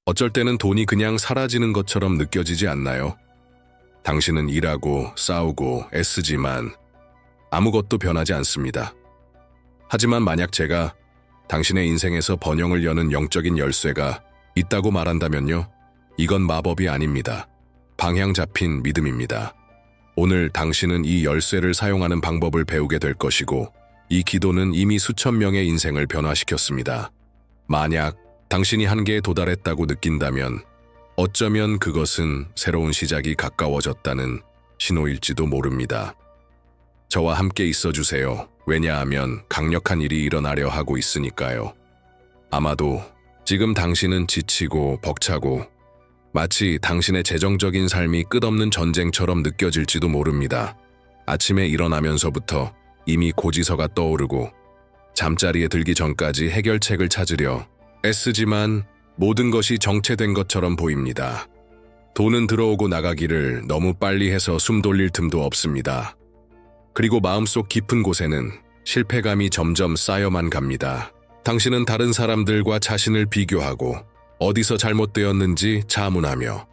어쩔 때는 돈이 그냥 사라지는 것처럼 느껴지지 않나요? 당신은 일하고 싸우고 애쓰지만 아무것도 변하지 않습니다. 하지만 만약 제가 당신의 인생에서 번영을 여는 영적인 열쇠가 있다고 말한다면요. 이건 마법이 아닙니다. 방향 잡힌 믿음입니다. 오늘 당신은 이 열쇠를 사용하는 방법을 배우게 될 것이고 이 기도는 이미 수천 명의 인생을 변화시켰습니다. 만약 당신이 한계에 도달했다고 느낀다면 어쩌면 그것은 새로운 시작이 가까워졌다는 신호일지도 모릅니다. 저와 함께 있어주세요. 왜냐하면 강력한 일이 일어나려 하고 있으니까요. 아마도 지금 당신은 지치고 벅차고 마치 당신의 재정적인 삶이 끝없는 전쟁처럼 느껴질지도 모릅니다. 아침에 일어나면서부터 이미 고지서가 떠오르고 잠자리에 들기 전까지 해결책을 찾으려 애쓰지만 모든 것이 정체된 것처럼 보입니다. 돈은 들어오고 나가기를 너무 빨리 해서 숨 돌릴 틈도 없습니다. 그리고 마음속 깊은 곳에는 실패감이 점점 쌓여만 갑니다. 당신은 다른 사람들과 자신을 비교하고 어디서 잘못되었는지 자문하며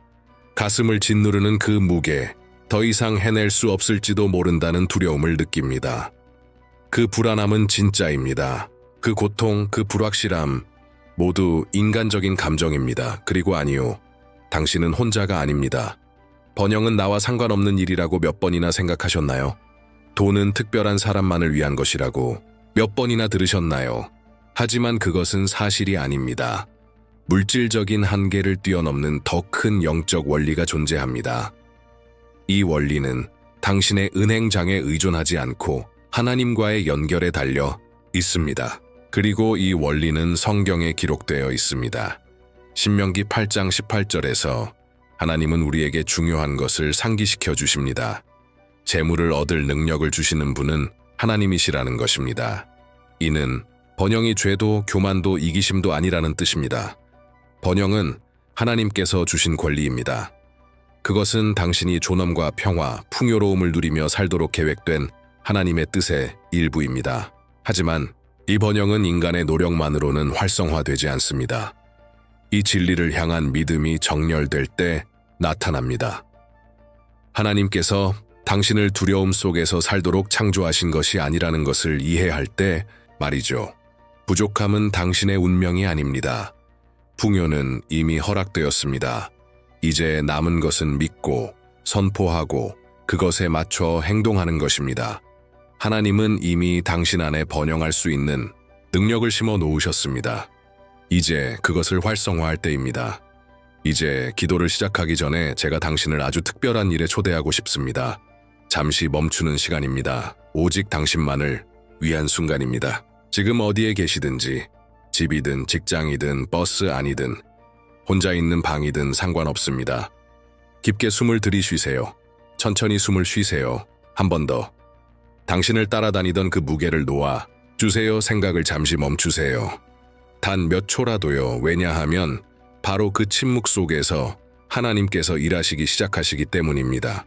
가슴을 짓누르는 그 무게, 더 이상 해낼 수 없을지도 모른다는 두려움을 느낍니다. 그 불안함은 진짜입니다. 그 고통, 그 불확실함 모두 인간적인 감정입니다. 그리고 아니요, 당신은 혼자가 아닙니다. 번영은 나와 상관없는 일이라고 몇 번이나 생각하셨나요? 돈은 특별한 사람만을 위한 것이라고 몇 번이나 들으셨나요? 하지만 그것은 사실이 아닙니다. 물질적인 한계를 뛰어넘는 더 큰 영적 원리가 존재합니다. 이 원리는 당신의 은행장에 의존하지 않고 하나님과의 연결에 달려 있습니다. 그리고 이 원리는 성경에 기록되어 있습니다. 신명기 8장 18절에서 하나님은 우리에게 중요한 것을 상기시켜 주십니다. 재물을 얻을 능력을 주시는 분은 하나님이시라는 것입니다. 이는 번영이 죄도 교만도 이기심도 아니라는 뜻입니다. 번영은 하나님께서 주신 권리입니다. 그것은 당신이 존엄과 평화, 풍요로움을 누리며 살도록 계획된 하나님의 뜻의 일부입니다. 하지만 이 번영은 인간의 노력만으로는 활성화되지 않습니다. 이 진리를 향한 믿음이 정렬될 때 나타납니다. 하나님께서 당신을 두려움 속에서 살도록 창조하신 것이 아니라는 것을 이해할 때 말이죠. 부족함은 당신의 운명이 아닙니다. 풍요는 이미 허락되었습니다. 이제 남은 것은 믿고 선포하고 그것에 맞춰 행동하는 것입니다. 하나님은 이미 당신 안에 번영할 수 있는 능력을 심어 놓으셨습니다. 이제 그것을 활성화할 때입니다. 이제 기도를 시작하기 전에 제가 당신을 아주 특별한 일에 초대하고 싶습니다. 잠시 멈추는 시간입니다. 오직 당신만을 위한 순간입니다. 지금 어디에 계시든지 집이든 직장이든 버스 안이든 혼자 있는 방이든 상관없습니다. 깊게 숨을 들이쉬세요. 천천히 숨을 쉬세요. 한 번 더. 당신을 따라다니던 그 무게를 놓아 주세요. 생각을 잠시 멈추세요. 단 몇 초라도요. 왜냐하면 바로 그 침묵 속에서 하나님께서 일하시기 시작하시기 때문입니다.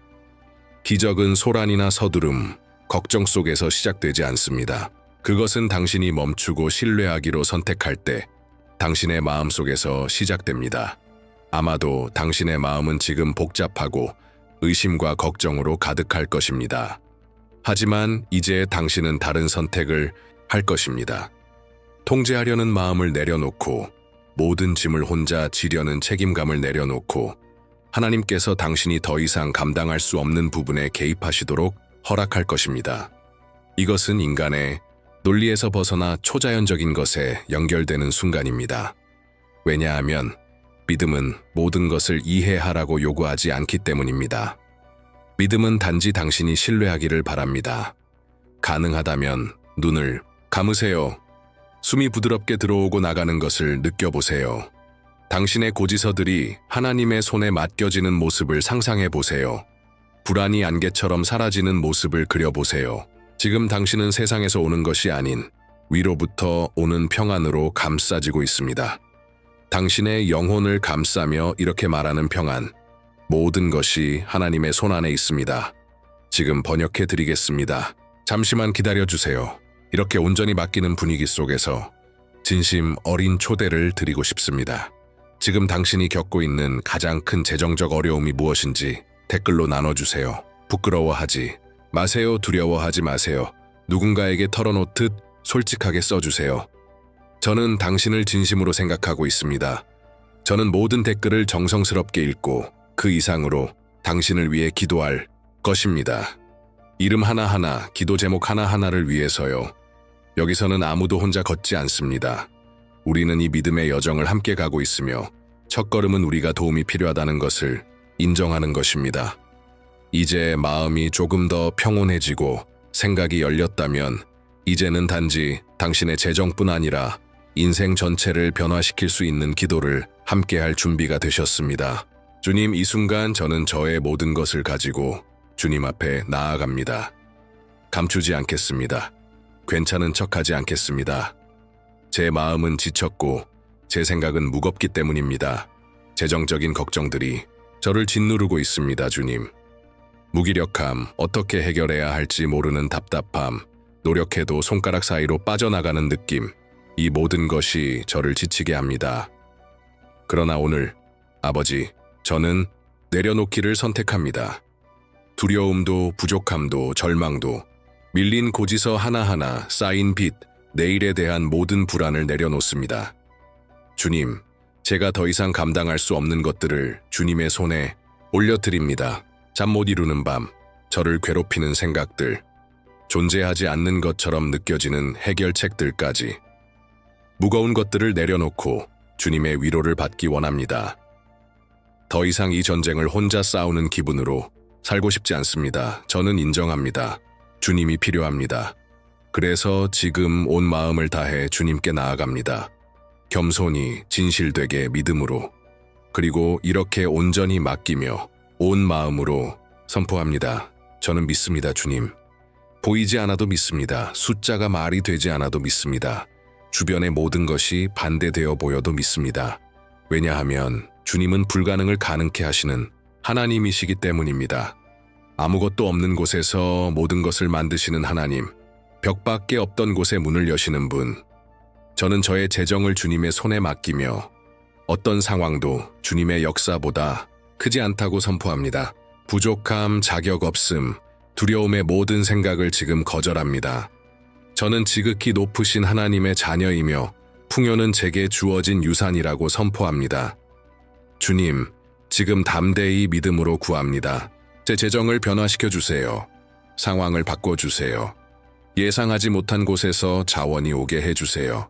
기적은 소란이나 서두름, 걱정 속에서 시작되지 않습니다. 그것은 당신이 멈추고 신뢰하기로 선택할 때 당신의 마음 속에서 시작됩니다. 아마도 당신의 마음은 지금 복잡하고 의심과 걱정으로 가득할 것입니다. 하지만 이제 당신은 다른 선택을 할 것입니다. 통제하려는 마음을 내려놓고 모든 짐을 혼자 지려는 책임감을 내려놓고 하나님께서 당신이 더 이상 감당할 수 없는 부분에 개입하시도록 허락할 것입니다. 이것은 인간의 논리에서 벗어나 초자연적인 것에 연결되는 순간입니다. 왜냐하면 믿음은 모든 것을 이해하라고 요구하지 않기 때문입니다. 믿음은 단지 당신이 신뢰하기를 바랍니다. 가능하다면 눈을 감으세요. 숨이 부드럽게 들어오고 나가는 것을 느껴보세요. 당신의 고지서들이 하나님의 손에 맡겨지는 모습을 상상해 보세요. 불안이 안개처럼 사라지는 모습을 그려보세요. 지금 당신은 세상에서 오는 것이 아닌 위로부터 오는 평안으로 감싸지고 있습니다. 당신의 영혼을 감싸며 이렇게 말하는 평안. 모든 것이 하나님의 손 안에 있습니다. 지금 번역해 드리겠습니다. 잠시만 기다려주세요. 이렇게 온전히 맡기는 분위기 속에서 진심 어린 초대를 드리고 싶습니다. 지금 당신이 겪고 있는 가장 큰 재정적 어려움이 무엇인지 댓글로 나눠주세요. 부끄러워하지 마세요. 두려워하지 마세요. 누군가에게 털어놓듯 솔직하게 써주세요. 저는 당신을 진심으로 생각하고 있습니다. 저는 모든 댓글을 정성스럽게 읽고 그 이상으로 당신을 위해 기도할 것입니다. 이름 하나하나, 기도 제목 하나하나를 위해서요. 여기서는 아무도 혼자 걷지 않습니다. 우리는 이 믿음의 여정을 함께 가고 있으며 첫걸음은 우리가 도움이 필요하다는 것을 인정하는 것입니다. 이제 마음이 조금 더 평온해지고 생각이 열렸다면 이제는 단지 당신의 재정뿐 아니라 인생 전체를 변화시킬 수 있는 기도를 함께할 준비가 되셨습니다. 주님, 이 순간 저는 저의 모든 것을 가지고 주님 앞에 나아갑니다. 감추지 않겠습니다. 괜찮은 척하지 않겠습니다. 제 마음은 지쳤고 제 생각은 무겁기 때문입니다. 재정적인 걱정들이 저를 짓누르고 있습니다, 주님. 무기력함, 어떻게 해결해야 할지 모르는 답답함, 노력해도 손가락 사이로 빠져나가는 느낌, 이 모든 것이 저를 지치게 합니다. 그러나 오늘, 아버지, 저는 내려놓기를 선택합니다. 두려움도 부족함도 절망도 밀린 고지서 하나하나 쌓인 빚, 내일에 대한 모든 불안을 내려놓습니다. 주님, 제가 더 이상 감당할 수 없는 것들을 주님의 손에 올려드립니다. 잠 못 이루는 밤, 저를 괴롭히는 생각들, 존재하지 않는 것처럼 느껴지는 해결책들까지 무거운 것들을 내려놓고 주님의 위로를 받기 원합니다. 더 이상 이 전쟁을 혼자 싸우는 기분으로 살고 싶지 않습니다. 저는 인정합니다. 주님이 필요합니다. 그래서 지금 온 마음을 다해 주님께 나아갑니다. 겸손히, 진실되게, 믿음으로, 그리고 이렇게 온전히 맡기며 온 마음으로 선포합니다. 저는 믿습니다, 주님. 보이지 않아도 믿습니다. 숫자가 말이 되지 않아도 믿습니다. 주변의 모든 것이 반대되어 보여도 믿습니다. 왜냐하면 주님은 불가능을 가능케 하시는 하나님이시기 때문입니다. 아무것도 없는 곳에서 모든 것을 만드시는 하나님, 벽밖에 없던 곳에 문을 여시는 분, 저는 저의 재정을 주님의 손에 맡기며 어떤 상황도 주님의 역사보다 크지 않다고 선포합니다. 부족함, 자격 없음, 두려움의 모든 생각을 지금 거절합니다. 저는 지극히 높으신 하나님의 자녀이며 풍요는 제게 주어진 유산이라고 선포합니다. 주님, 지금 담대히 믿음으로 구합니다. 제 재정을 변화시켜 주세요. 상황을 바꿔주세요. 예상하지 못한 곳에서 자원이 오게 해주세요.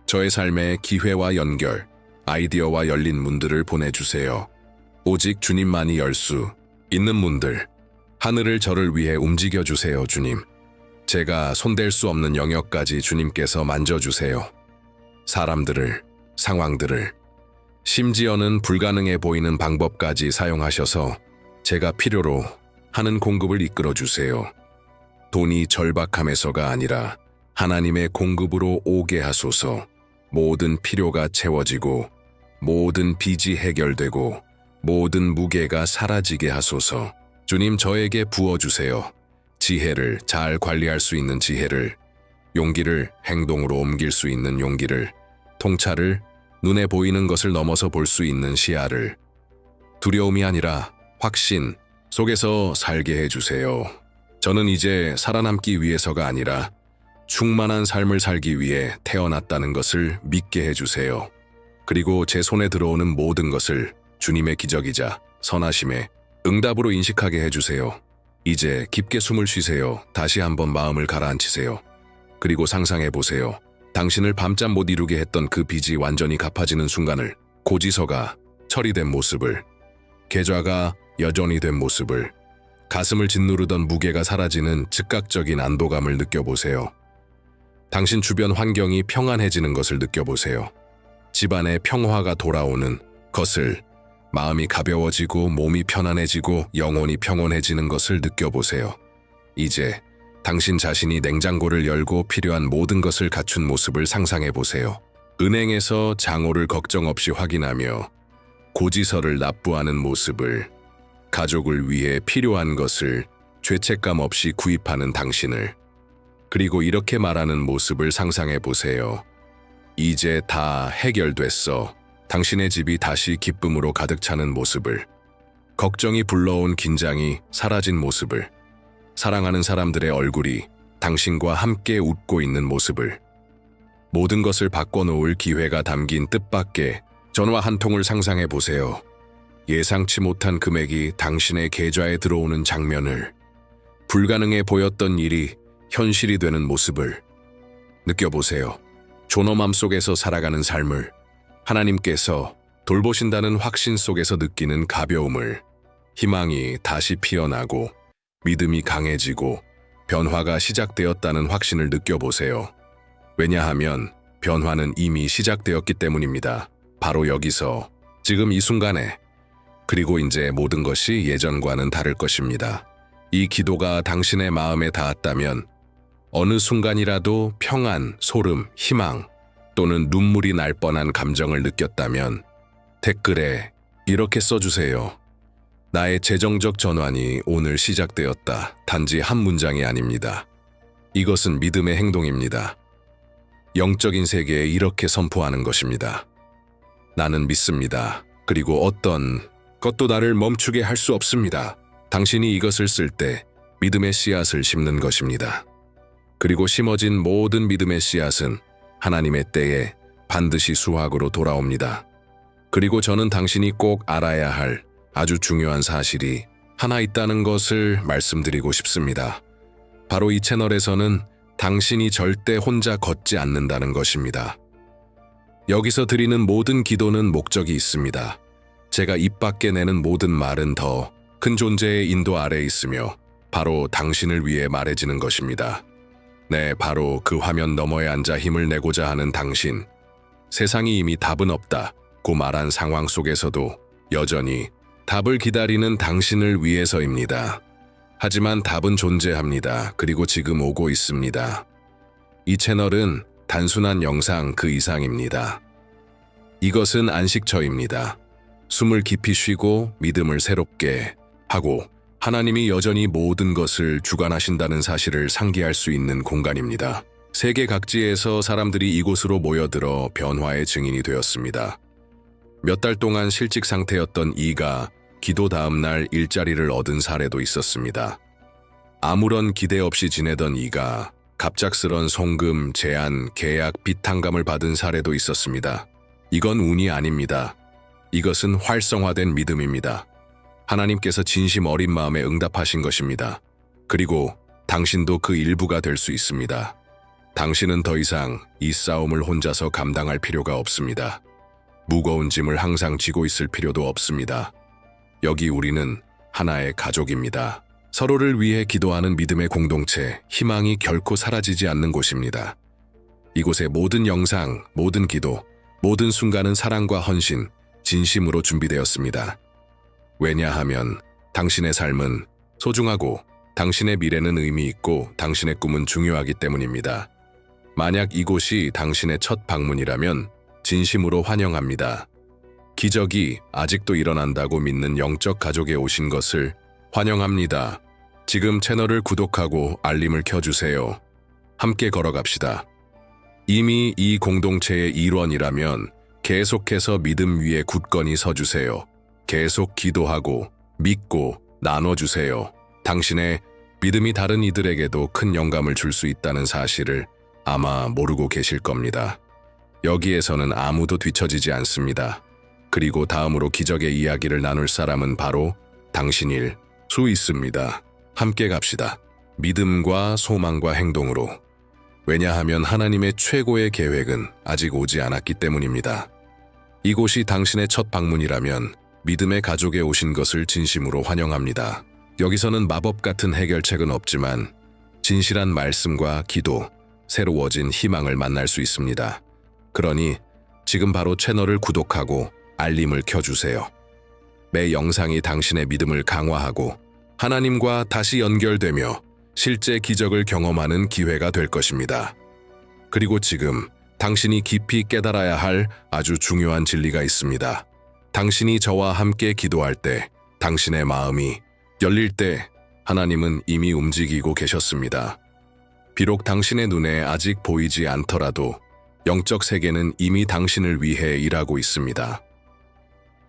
저의 삶에 기회와 연결, 아이디어와 열린 문들을 보내주세요. 오직 주님만이 열 수 있는 문들, 하늘을 저를 위해 움직여주세요, 주님. 제가 손댈 수 없는 영역까지 주님께서 만져주세요. 사람들을, 상황들을, 심지어는 불가능해 보이는 방법까지 사용하셔서 제가 필요로 하는 공급을 이끌어주세요. 돈이 절박함에서가 아니라 하나님의 공급으로 오게 하소서. 모든 필요가 채워지고 모든 빚이 해결되고 모든 무게가 사라지게 하소서. 주님, 저에게 부어주세요. 지혜를, 잘 관리할 수 있는 지혜를, 용기를, 행동으로 옮길 수 있는 용기를, 통찰을, 눈에 보이는 것을 넘어서 볼 수 있는 시야를, 두려움이 아니라 확신 속에서 살게 해주세요. 저는 이제 살아남기 위해서가 아니라 충만한 삶을 살기 위해 태어났다는 것을 믿게 해주세요. 그리고 제 손에 들어오는 모든 것을 주님의 기적이자 선하심의 응답으로 인식하게 해주세요. 이제 깊게 숨을 쉬세요. 다시 한번 마음을 가라앉히세요. 그리고 상상해보세요. 당신을 밤잠 못 이루게 했던 그 빚이 완전히 갚아지는 순간을, 고지서가 처리된 모습을, 계좌가 여전히 된 모습을, 가슴을 짓누르던 무게가 사라지는 즉각적인 안도감을 느껴보세요. 당신 주변 환경이 평안해지는 것을 느껴보세요. 집안에 평화가 돌아오는 것을, 마음이 가벼워지고 몸이 편안해지고 영혼이 평온해지는 것을 느껴보세요. 이제 당신 자신이 냉장고를 열고 필요한 모든 것을 갖춘 모습을 상상해보세요. 은행에서 장호를 걱정 없이 확인하며 고지서를 납부하는 모습을, 가족을 위해 필요한 것을 죄책감 없이 구입하는 당신을, 그리고 이렇게 말하는 모습을 상상해보세요. 이제 다 해결됐어. 당신의 집이 다시 기쁨으로 가득 차는 모습을, 걱정이 불러온 긴장이 사라진 모습을, 사랑하는 사람들의 얼굴이 당신과 함께 웃고 있는 모습을, 모든 것을 바꿔놓을 기회가 담긴 뜻밖의 전화 한 통을 상상해 보세요. 예상치 못한 금액이 당신의 계좌에 들어오는 장면을, 불가능해 보였던 일이 현실이 되는 모습을 느껴보세요. 존엄함 속에서 살아가는 삶을 하나님께서 돌보신다는 확신 속에서 느끼는 가벼움을, 희망이 다시 피어나고 믿음이 강해지고 변화가 시작되었다는 확신을 느껴보세요. 왜냐하면 변화는 이미 시작되었기 때문입니다. 바로 여기서, 지금 이 순간에. 그리고 이제 모든 것이 예전과는 다를 것입니다. 이 기도가 당신의 마음에 닿았다면, 어느 순간이라도 평안, 소름, 희망 또는 눈물이 날 뻔한 감정을 느꼈다면 댓글에 이렇게 써주세요. 나의 재정적 전환이 오늘 시작되었다. 단지 한 문장이 아닙니다. 이것은 믿음의 행동입니다. 영적인 세계에 이렇게 선포하는 것입니다. 나는 믿습니다. 그리고 어떤 것도 나를 멈추게 할 수 없습니다. 당신이 이것을 쓸 때 믿음의 씨앗을 심는 것입니다. 그리고 심어진 모든 믿음의 씨앗은 하나님의 때에 반드시 수확으로 돌아옵니다. 그리고 저는 당신이 꼭 알아야 할 아주 중요한 사실이 하나 있다는 것을 말씀드리고 싶습니다. 바로 이 채널에서는 당신이 절대 혼자 걷지 않는다는 것입니다. 여기서 드리는 모든 기도는 목적이 있습니다. 제가 입 밖에 내는 모든 말은 더 큰 존재의 인도 아래에 있으며 바로 당신을 위해 말해지는 것입니다. 네, 바로 그 화면 너머에 앉아 힘을 내고자 하는 당신. 세상이 이미 답은 없다고 말한 상황 속에서도 여전히 답을 기다리는 당신을 위해서입니다. 하지만 답은 존재합니다. 그리고 지금 오고 있습니다. 이 채널은 단순한 영상 그 이상입니다. 이것은 안식처입니다. 숨을 깊이 쉬고 믿음을 새롭게 하고 하나님이 여전히 모든 것을 주관하신다는 사실을 상기할 수 있는 공간입니다. 세계 각지에서 사람들이 이곳으로 모여들어 변화의 증인이 되었습니다. 몇 달 동안 실직 상태였던 이가 기도 다음 날 일자리를 얻은 사례도 있었습니다. 아무런 기대 없이 지내던 이가 갑작스런 송금, 제한, 계약, 빚탕감을 받은 사례도 있었습니다. 이건 운이 아닙니다. 이것은 활성화된 믿음입니다. 하나님께서 진심 어린 마음에 응답하신 것입니다. 그리고 당신도 그 일부가 될 수 있습니다. 당신은 더 이상 이 싸움을 혼자서 감당할 필요가 없습니다. 무거운 짐을 항상 지고 있을 필요도 없습니다. 여기 우리는 하나의 가족입니다. 서로를 위해 기도하는 믿음의 공동체, 희망이 결코 사라지지 않는 곳입니다. 이곳의 모든 영상, 모든 기도, 모든 순간은 사랑과 헌신, 진심으로 준비되었습니다. 왜냐하면 당신의 삶은 소중하고 당신의 미래는 의미 있고 당신의 꿈은 중요하기 때문입니다. 만약 이곳이 당신의 첫 방문이라면 진심으로 환영합니다. 기적이 아직도 일어난다고 믿는 영적 가족에 오신 것을 환영합니다. 지금 채널을 구독하고 알림을 켜주세요. 함께 걸어갑시다. 이미 이 공동체의 일원이라면 계속해서 믿음 위에 굳건히 서주세요. 계속 기도하고 믿고 나눠주세요. 당신의 믿음이 다른 이들에게도 큰 영감을 줄 수 있다는 사실을 아마 모르고 계실 겁니다. 여기에서는 아무도 뒤처지지 않습니다. 그리고 다음으로 기적의 이야기를 나눌 사람은 바로 당신일 수 있습니다. 함께 갑시다. 믿음과 소망과 행동으로. 왜냐하면 하나님의 최고의 계획은 아직 오지 않았기 때문입니다. 이곳이 당신의 첫 방문이라면 믿음의 가족에 오신 것을 진심으로 환영합니다. 여기서는 마법 같은 해결책은 없지만 진실한 말씀과 기도, 새로워진 희망을 만날 수 있습니다. 그러니 지금 바로 채널을 구독하고 알림을 켜주세요. 매 영상이 당신의 믿음을 강화하고 하나님과 다시 연결되며 실제 기적을 경험하는 기회가 될 것입니다. 그리고 지금 당신이 깊이 깨달아야 할 아주 중요한 진리가 있습니다. 당신이 저와 함께 기도할 때, 당신의 마음이 열릴 때 하나님은 이미 움직이고 계셨습니다. 비록 당신의 눈에 아직 보이지 않더라도 영적 세계는 이미 당신을 위해 일하고 있습니다.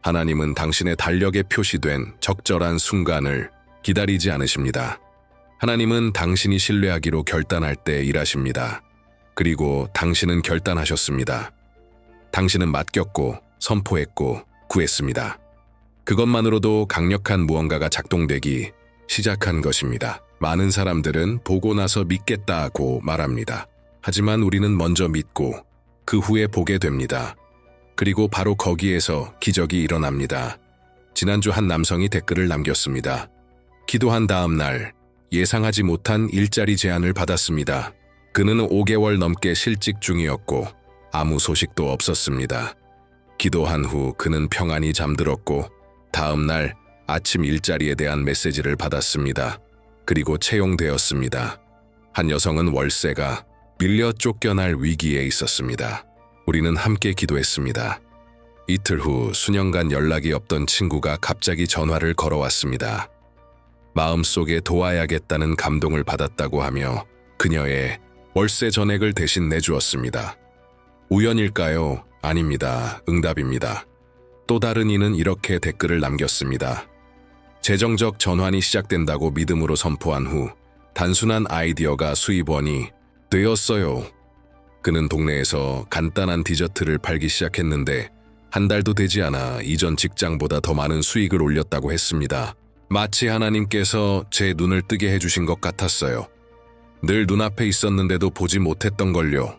하나님은 당신의 달력에 표시된 적절한 순간을 기다리지 않으십니다. 하나님은 당신이 신뢰하기로 결단할 때 일하십니다. 그리고 당신은 결단하셨습니다. 당신은 맡겼고 선포했고 구했습니다. 그것만으로도 강력한 무언가가 작동되기 시작한 것입니다. 많은 사람들은 보고 나서 믿겠다고 말합니다. 하지만 우리는 먼저 믿고 그 후에 보게 됩니다. 그리고 바로 거기에서 기적이 일어납니다. 지난주 한 남성이 댓글을 남겼습니다. 기도한 다음 날 예상하지 못한 일자리 제안을 받았습니다. 그는 5개월 넘게 실직 중이었고 아무 소식도 없었습니다. 기도한 후 그는 평안히 잠들었고 다음 날 아침 일자리에 대한 메시지를 받았습니다. 그리고 채용되었습니다. 한 여성은 월세가 밀려 쫓겨날 위기에 있었습니다. 우리는 함께 기도했습니다. 이틀 후 수년간 연락이 없던 친구가 갑자기 전화를 걸어왔습니다. 마음속에 도와야겠다는 감동을 받았다고 하며 그녀의 월세 전액을 대신 내주었습니다. 우연일까요? 아닙니다. 응답입니다. 또 다른 이는 이렇게 댓글을 남겼습니다. 재정적 전환이 시작된다고 믿음으로 선포한 후 단순한 아이디어가 수입원이 되었어요. 그는 동네에서 간단한 디저트를 팔기 시작했는데 한 달도 되지 않아 이전 직장보다 더 많은 수익을 올렸다고 했습니다. 마치 하나님께서 제 눈을 뜨게 해주신 것 같았어요. 늘 눈앞에 있었는데도 보지 못했던 걸요.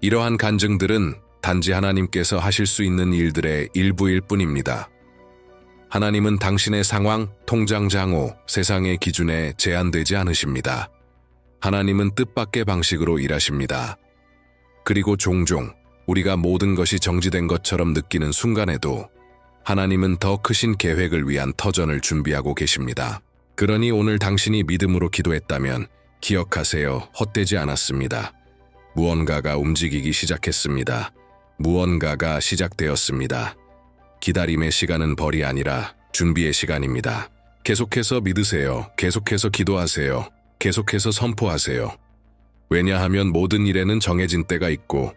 이러한 간증들은 단지 하나님께서 하실 수 있는 일들의 일부일 뿐입니다. 하나님은 당신의 상황, 통장 장호, 세상의 기준에 제한되지 않으십니다. 하나님은 뜻밖의 방식으로 일하십니다. 그리고 종종 우리가 모든 것이 정지된 것처럼 느끼는 순간에도 하나님은 더 크신 계획을 위한 터전을 준비하고 계십니다. 그러니 오늘 당신이 믿음으로 기도했다면 기억하세요. 헛되지 않았습니다. 무언가가 움직이기 시작했습니다. 무언가가 시작되었습니다. 기다림의 시간은 벌이 아니라 준비의 시간입니다. 계속해서 믿으세요. 계속해서 기도하세요. 계속해서 선포하세요. 왜냐하면 모든 일에는 정해진 때가 있고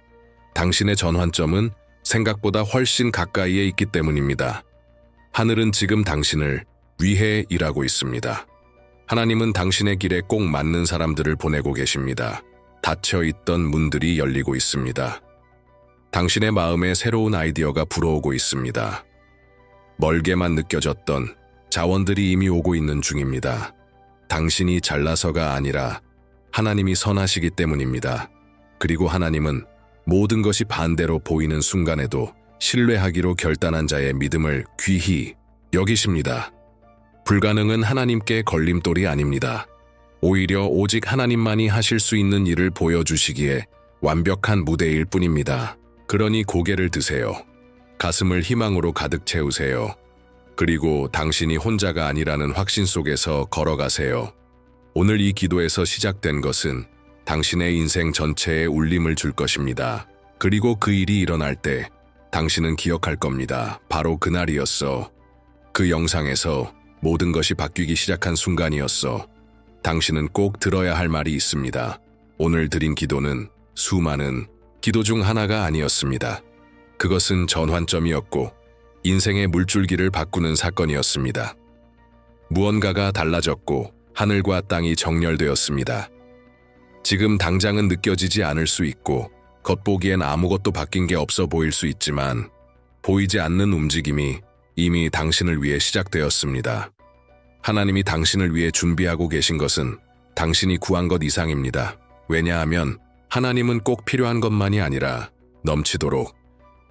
당신의 전환점은 생각보다 훨씬 가까이에 있기 때문입니다. 하늘은 지금 당신을 위해 일하고 있습니다. 하나님은 당신의 길에 꼭 맞는 사람들을 보내고 계십니다. 닫혀있던 문들이 열리고 있습니다. 당신의 마음에 새로운 아이디어가 불어오고 있습니다. 멀게만 느껴졌던 자원들이 이미 오고 있는 중입니다. 당신이 잘나서가 아니라 하나님이 선하시기 때문입니다. 그리고 하나님은 모든 것이 반대로 보이는 순간에도 신뢰하기로 결단한 자의 믿음을 귀히 여기십니다. 불가능은 하나님께 걸림돌이 아닙니다. 오히려 오직 하나님만이 하실 수 있는 일을 보여주시기에 완벽한 무대일 뿐입니다. 그러니 고개를 드세요. 가슴을 희망으로 가득 채우세요. 그리고 당신이 혼자가 아니라는 확신 속에서 걸어가세요. 오늘 이 기도에서 시작된 것은 당신의 인생 전체에 울림을 줄 것입니다. 그리고 그 일이 일어날 때 당신은 기억할 겁니다. 바로 그날이었어. 그 영상에서 모든 것이 바뀌기 시작한 순간이었어. 당신은 꼭 들어야 할 말이 있습니다. 오늘 드린 기도는 수많은 기도 중 하나가 아니었습니다. 그것은 전환점이었고 인생의 물줄기를 바꾸는 사건이었습니다. 무언가가 달라졌고 하늘과 땅이 정렬되었습니다. 지금 당장은 느껴지지 않을 수 있고 겉보기엔 아무것도 바뀐 게 없어 보일 수 있지만 보이지 않는 움직임이 이미 당신을 위해 시작되었습니다. 하나님이 당신을 위해 준비하고 계신 것은 당신이 구한 것 이상입니다. 왜냐하면 하나님은 꼭 필요한 것만이 아니라 넘치도록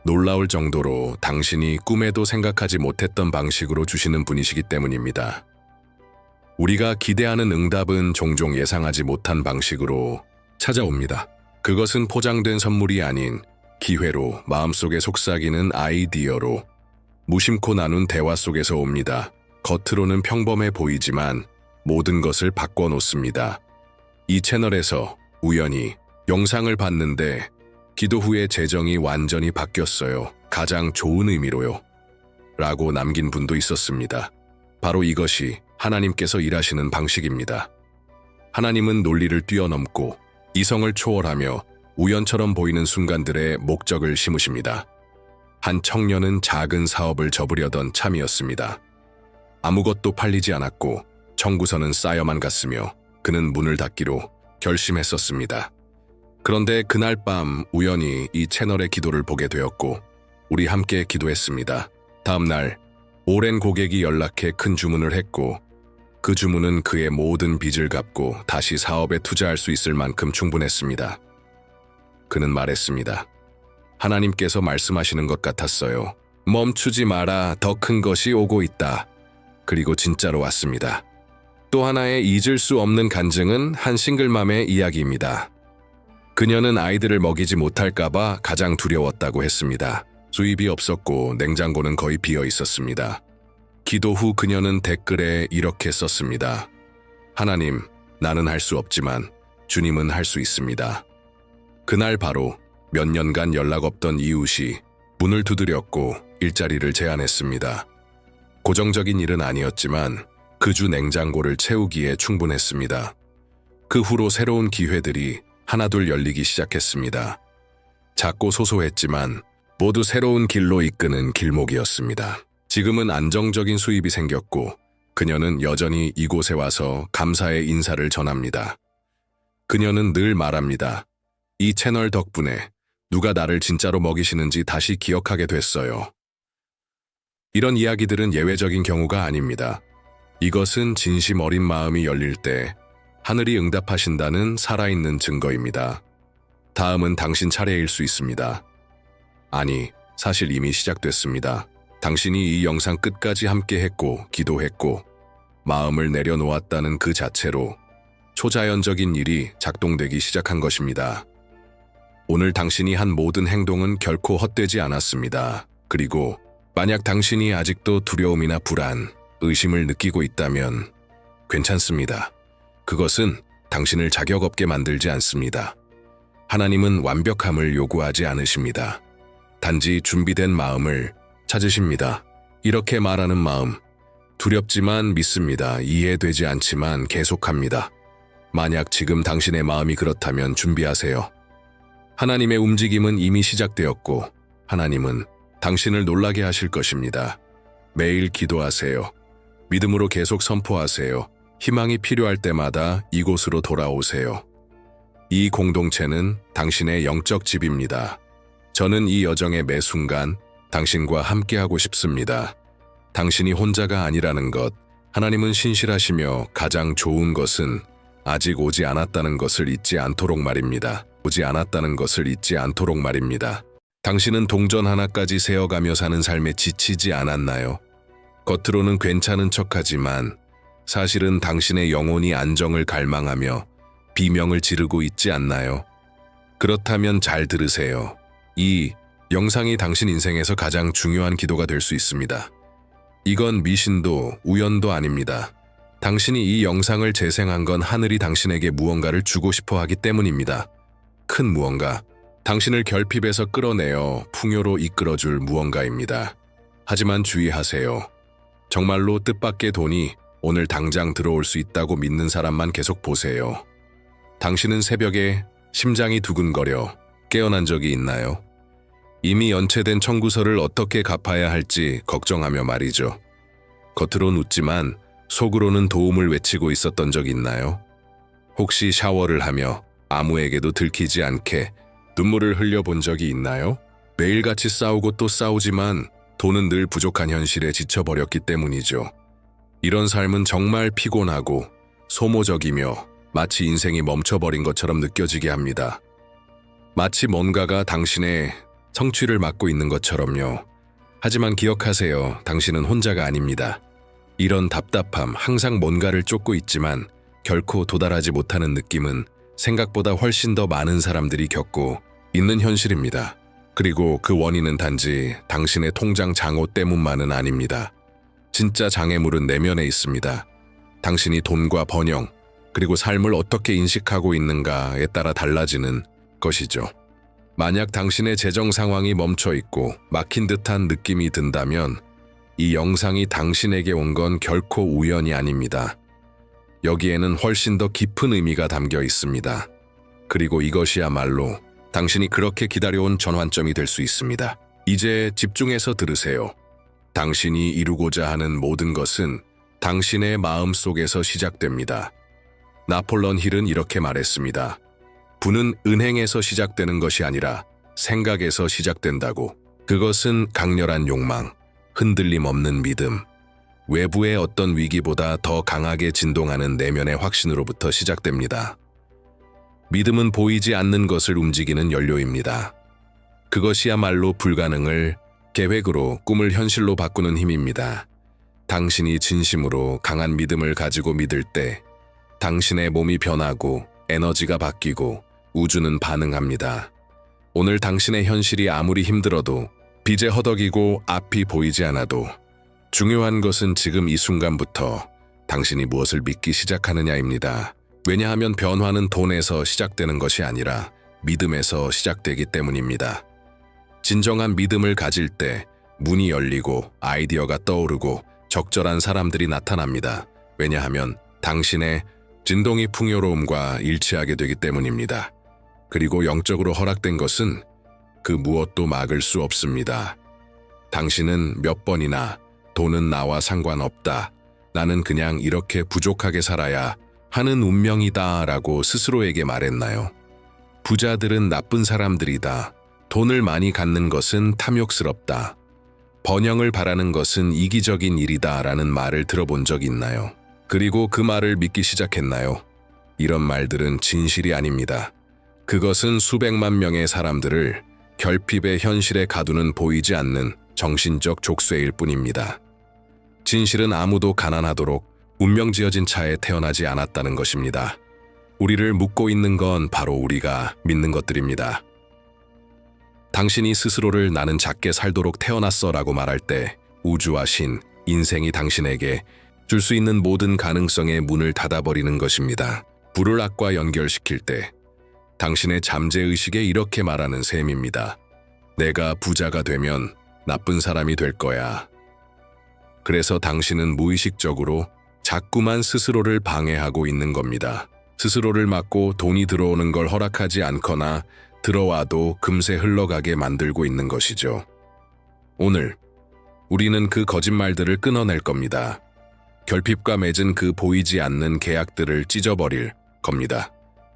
놀라울 정도로 당신이 꿈에도 생각하지 못했던 방식으로 주시는 분이시기 때문입니다. 우리가 기대하는 응답은 종종 예상하지 못한 방식으로 찾아옵니다. 그것은 포장된 선물이 아닌 기회로, 마음속에 속삭이는 아이디어로, 무심코 나눈 대화 속에서 옵니다. 겉으로는 평범해 보이지만 모든 것을 바꿔놓습니다. 이 채널에서 우연히 영상을 봤는데 기도 후에 재정이 완전히 바뀌었어요. 가장 좋은 의미로요. 라고 남긴 분도 있었습니다. 바로 이것이 하나님께서 일하시는 방식입니다. 하나님은 논리를 뛰어넘고 이성을 초월하며 우연처럼 보이는 순간들의 목적을 심으십니다. 한 청년은 작은 사업을 접으려던 참이었습니다. 아무것도 팔리지 않았고 청구서는 쌓여만 갔으며 그는 문을 닫기로 결심했었습니다. 그런데 그날 밤 우연히 이 채널의 기도를 보게 되었고 우리 함께 기도했습니다. 다음 날 오랜 고객이 연락해 큰 주문을 했고 그 주문은 그의 모든 빚을 갚고 다시 사업에 투자할 수 있을 만큼 충분했습니다. 그는 말했습니다. 하나님께서 말씀하시는 것 같았어요. 멈추지 마라, 더 큰 것이 오고 있다. 그리고 진짜로 왔습니다. 또 하나의 잊을 수 없는 간증은 한 싱글맘의 이야기입니다. 그녀는 아이들을 먹이지 못할까봐 가장 두려웠다고 했습니다. 수입이 없었고 냉장고는 거의 비어 있었습니다. 기도 후 그녀는 댓글에 이렇게 썼습니다. 하나님, 나는 할 수 없지만 주님은 할 수 있습니다. 그날 바로 몇 년간 연락 없던 이웃이 문을 두드렸고 일자리를 제안했습니다. 고정적인 일은 아니었지만 그 주 냉장고를 채우기에 충분했습니다. 그 후로 새로운 기회들이 하나둘 열리기 시작했습니다. 작고 소소했지만 모두 새로운 길로 이끄는 길목이었습니다. 지금은 안정적인 수입이 생겼고 그녀는 여전히 이곳에 와서 감사의 인사를 전합니다. 그녀는 늘 말합니다. 이 채널 덕분에 누가 나를 진짜로 먹이시는지 다시 기억하게 됐어요. 이런 이야기들은 예외적인 경우가 아닙니다. 이것은 진심 어린 마음이 열릴 때 하늘이 응답하신다는 살아있는 증거입니다. 다음은 당신 차례일 수 있습니다. 아니, 사실 이미 시작됐습니다. 당신이 이 영상 끝까지 함께 했고 기도했고 마음을 내려놓았다는 그 자체로 초자연적인 일이 작동되기 시작한 것입니다. 오늘 당신이 한 모든 행동은 결코 헛되지 않았습니다. 그리고 만약 당신이 아직도 두려움이나 불안, 의심을 느끼고 있다면 괜찮습니다. 그것은 당신을 자격 없게 만들지 않습니다. 하나님은 완벽함을 요구하지 않으십니다. 단지 준비된 마음을 찾으십니다. 이렇게 말하는 마음, 두렵지만 믿습니다. 이해되지 않지만 계속합니다. 만약 지금 당신의 마음이 그렇다면 준비하세요. 하나님의 움직임은 이미 시작되었고 하나님은 당신을 놀라게 하실 것입니다. 매일 기도하세요. 믿음으로 계속 선포하세요. 희망이 필요할 때마다 이곳으로 돌아오세요. 이 공동체는 당신의 영적 집입니다. 저는 이 여정의 매 순간 당신과 함께하고 싶습니다. 당신이 혼자가 아니라는 것, 하나님은 신실하시며 가장 좋은 것은 아직 오지 않았다는 것을 잊지 않도록 말입니다. 오지 않았다는 것을 잊지 않도록 말입니다. 당신은 동전 하나까지 세어가며 사는 삶에 지치지 않았나요? 겉으로는 괜찮은 척하지만 사실은 당신의 영혼이 안정을 갈망하며 비명을 지르고 있지 않나요? 그렇다면 잘 들으세요. 이 영상이 당신 인생에서 가장 중요한 기도가 될 수 있습니다. 이건 미신도 우연도 아닙니다. 당신이 이 영상을 재생한 건 하늘이 당신에게 무언가를 주고 싶어 하기 때문입니다. 큰 무언가, 당신을 결핍에서 끌어내어 풍요로 이끌어줄 무언가입니다. 하지만 주의하세요. 정말로 뜻밖의 돈이 오늘 당장 들어올 수 있다고 믿는 사람만 계속 보세요. 당신은 새벽에 심장이 두근거려 깨어난 적이 있나요? 이미 연체된 청구서를 어떻게 갚아야 할지 걱정하며 말이죠. 겉으론 웃지만 속으로는 도움을 외치고 있었던 적 있나요? 혹시 샤워를 하며 아무에게도 들키지 않게 눈물을 흘려본 적이 있나요? 매일같이 싸우고 또 싸우지만 돈은 늘 부족한 현실에 지쳐버렸기 때문이죠. 이런 삶은 정말 피곤하고 소모적이며 마치 인생이 멈춰버린 것처럼 느껴지게 합니다. 마치 뭔가가 당신의 성취를 막고 있는 것처럼요. 하지만 기억하세요. 당신은 혼자가 아닙니다. 이런 답답함, 항상 뭔가를 쫓고 있지만 결코 도달하지 못하는 느낌은 생각보다 훨씬 더 많은 사람들이 겪고 있는 현실입니다. 그리고 그 원인은 단지 당신의 통장 장호 때문만은 아닙니다. 진짜 장애물은 내면에 있습니다. 당신이 돈과 번영, 그리고 삶을 어떻게 인식하고 있는가에 따라 달라지는 것이죠. 만약 당신의 재정 상황이 멈춰 있고 막힌 듯한 느낌이 든다면 이 영상이 당신에게 온 건 결코 우연이 아닙니다. 여기에는 훨씬 더 깊은 의미가 담겨 있습니다. 그리고 이것이야말로 당신이 그렇게 기다려온 전환점이 될 수 있습니다. 이제 집중해서 들으세요. 당신이 이루고자 하는 모든 것은 당신의 마음 속에서 시작됩니다. 나폴레옹 힐은 이렇게 말했습니다. 부는 은행에서 시작되는 것이 아니라 생각에서 시작된다고. 그것은 강렬한 욕망, 흔들림 없는 믿음, 외부의 어떤 위기보다 더 강하게 진동하는 내면의 확신으로부터 시작됩니다. 믿음은 보이지 않는 것을 움직이는 연료입니다. 그것이야말로 불가능을 계획으로, 꿈을 현실로 바꾸는 힘입니다. 당신이 진심으로 강한 믿음을 가지고 믿을 때 당신의 몸이 변하고 에너지가 바뀌고 우주는 반응합니다. 오늘 당신의 현실이 아무리 힘들어도, 빚에 허덕이고 앞이 보이지 않아도 중요한 것은 지금 이 순간부터 당신이 무엇을 믿기 시작하느냐입니다. 왜냐하면 변화는 돈에서 시작되는 것이 아니라 믿음에서 시작되기 때문입니다. 진정한 믿음을 가질 때 문이 열리고 아이디어가 떠오르고 적절한 사람들이 나타납니다. 왜냐하면 당신의 진동이 풍요로움과 일치하게 되기 때문입니다. 그리고 영적으로 허락된 것은 그 무엇도 막을 수 없습니다. 당신은 몇 번이나 돈은 나와 상관없다, 나는 그냥 이렇게 부족하게 살아야 하는 운명이다 라고 스스로에게 말했나요? 부자들은 나쁜 사람들이다, 돈을 많이 갖는 것은 탐욕스럽다, 번영을 바라는 것은 이기적인 일이다 라는 말을 들어본 적 있나요? 그리고 그 말을 믿기 시작했나요? 이런 말들은 진실이 아닙니다. 그것은 수백만 명의 사람들을 결핍의 현실에 가두는 보이지 않는 정신적 족쇄일 뿐입니다. 진실은 아무도 가난하도록 운명지어진 차에 태어나지 않았다는 것입니다. 우리를 묶고 있는 건 바로 우리가 믿는 것들입니다. 당신이 스스로를 나는 작게 살도록 태어났어 라고 말할 때 우주와 신, 인생이 당신에게 줄 수 있는 모든 가능성의 문을 닫아버리는 것입니다. 불을 악과 연결시킬 때 당신의 잠재의식에 이렇게 말하는 셈입니다. 내가 부자가 되면 나쁜 사람이 될 거야. 그래서 당신은 무의식적으로 자꾸만 스스로를 방해하고 있는 겁니다. 스스로를 막고 돈이 들어오는 걸 허락하지 않거나 들어와도 금세 흘러가게 만들고 있는 것이죠. 오늘 우리는 그 거짓말들을 끊어낼 겁니다. 결핍과 맺은 그 보이지 않는 계약들을 찢어버릴 겁니다.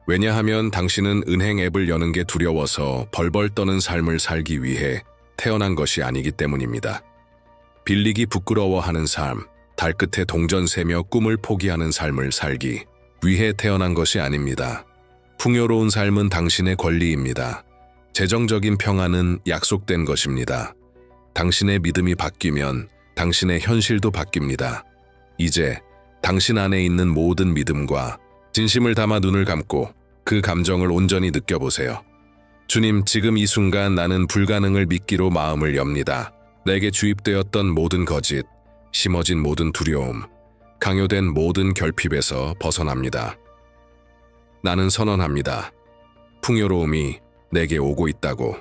왜냐하면 당신은 은행 앱을 여는 게 두려워서 벌벌 떠는 삶을 살기 위해 태어난 것이 아니기 때문입니다. 빌리기 부끄러워하는 삶, 달끝에 동전 세며 꿈을 포기하는 삶을 살기 위해 태어난 것이 아닙니다. 풍요로운 삶은 당신의 권리입니다. 재정적인 평안은 약속된 것입니다. 당신의 믿음이 바뀌면 당신의 현실도 바뀝니다. 이제 당신 안에 있는 모든 믿음과 진심을 담아 눈을 감고 그 감정을 온전히 느껴보세요. 주님, 지금 이 순간 나는 불가능을 믿기로 마음을 엽니다. 내게 주입되었던 모든 거짓, 심어진 모든 두려움, 강요된 모든 결핍에서 벗어납니다. 나는 선언합니다. 풍요로움이 내게 오고 있다고.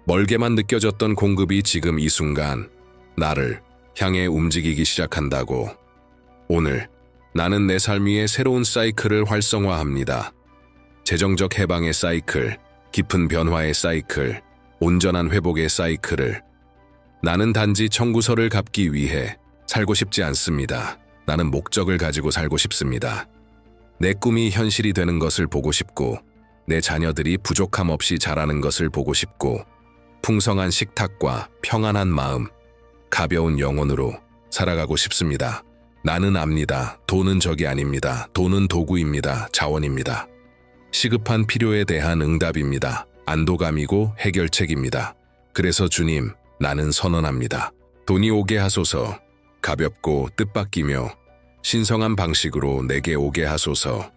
멀게만 느껴졌던 공급이 지금 이 순간 나를 향해 움직이기 시작한다고. 오늘 나는 내 삶 위에 새로운 사이클을 활성화합니다. 재정적 해방의 사이클, 깊은 변화의 사이클, 온전한 회복의 사이클을. 나는 단지 청구서를 갚기 위해 살고 싶지 않습니다. 나는 목적을 가지고 살고 싶습니다. 내 꿈이 현실이 되는 것을 보고 싶고, 내 자녀들이 부족함 없이 자라는 것을 보고 싶고, 풍성한 식탁과 평안한 마음, 가벼운 영혼으로 살아가고 싶습니다. 나는 압니다. 돈은 적이 아닙니다. 돈은 도구입니다. 자원입니다. 시급한 필요에 대한 응답입니다. 안도감이고 해결책입니다. 그래서 주님, 나는 선언합니다. 돈이 오게 하소서. 가볍고 뜻밖이며 신성한 방식으로 내게 오게 하소서.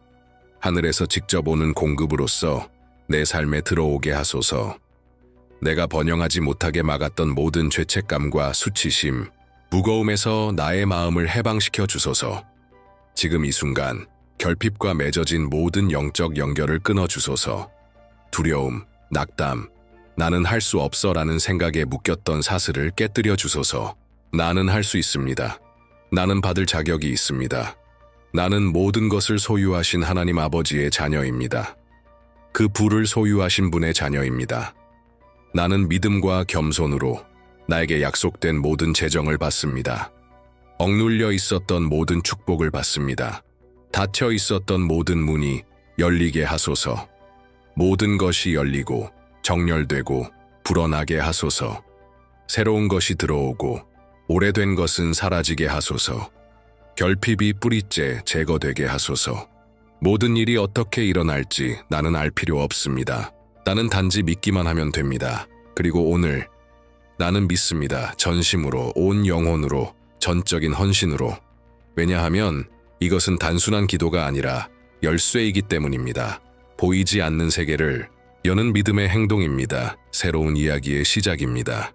하늘에서 직접 오는 공급으로서 내 삶에 들어오게 하소서. 내가 번영하지 못하게 막았던 모든 죄책감과 수치심, 무거움에서 나의 마음을 해방시켜 주소서. 지금 이 순간 결핍과 맺어진 모든 영적 연결을 끊어 주소서. 두려움, 낙담, 나는 할 수 없어라는 생각에 묶였던 사슬을 깨뜨려 주소서. 나는 할 수 있습니다. 나는 받을 자격이 있습니다. 나는 모든 것을 소유하신 하나님 아버지의 자녀입니다. 그 부를 소유하신 분의 자녀입니다. 나는 믿음과 겸손으로 나에게 약속된 모든 재정을 받습니다. 억눌려 있었던 모든 축복을 받습니다. 닫혀 있었던 모든 문이 열리게 하소서. 모든 것이 열리고 정렬되고 불어나게 하소서. 새로운 것이 들어오고 오래된 것은 사라지게 하소서. 결핍이 뿌리째 제거되게 하소서. 모든 일이 어떻게 일어날지 나는 알 필요 없습니다. 나는 단지 믿기만 하면 됩니다. 그리고 오늘 나는 믿습니다. 전심으로, 온 영혼으로, 전적인 헌신으로. 왜냐하면 이것은 단순한 기도가 아니라 열쇠이기 때문입니다. 보이지 않는 세계를 여는 믿음의 행동입니다. 새로운 이야기의 시작입니다.